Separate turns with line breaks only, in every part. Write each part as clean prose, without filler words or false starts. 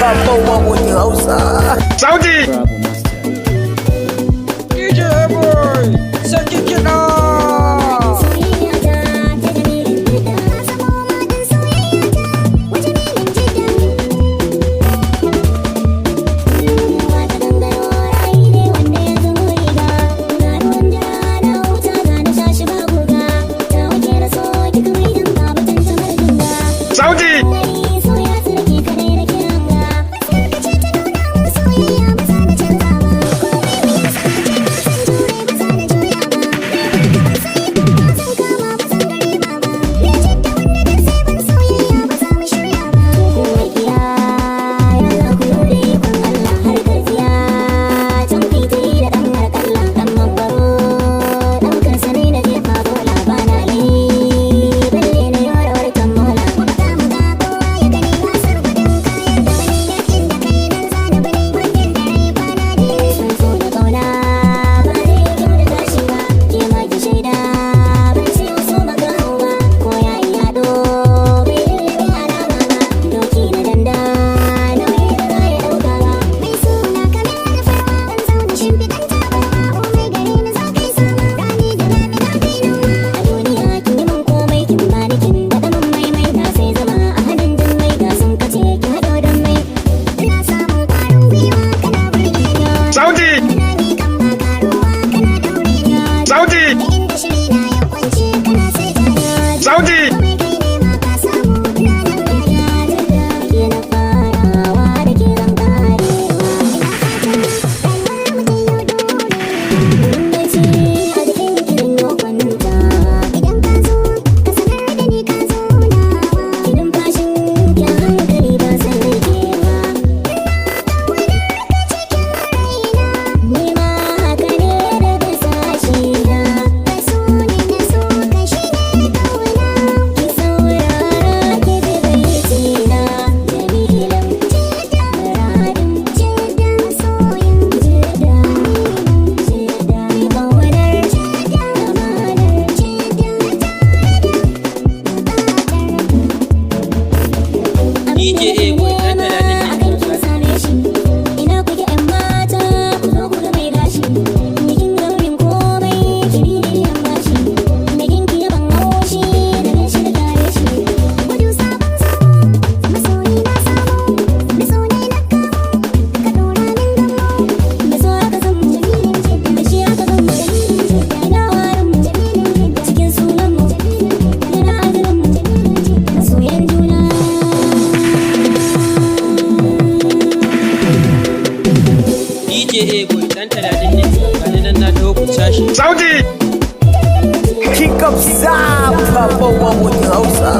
Papa Wawoji Hausa.
Saudi!
DJ Boy, sarki kiɗa.
Saudi! Saudi!
DJ Boy, ɗan talatin da
ina kuke ƴan mata ku zo ku ga mai gashi bikin gaurin komai kiri da yan bashi bikin ki yaban haushi da gashi da kare shi gudu sabon zamo masoyi na samu da so ne na kamo ka dora min gamo da so aka san mu da shi aka san mu ina warin mu cikin sunan mu yana ajalin mu masoyan juna.
DJ Boy, ɗan talatin ne, gani nan na taho ku sashi.
Saudi!
King of Zap, Papa Wawoji Hausa.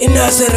Ina son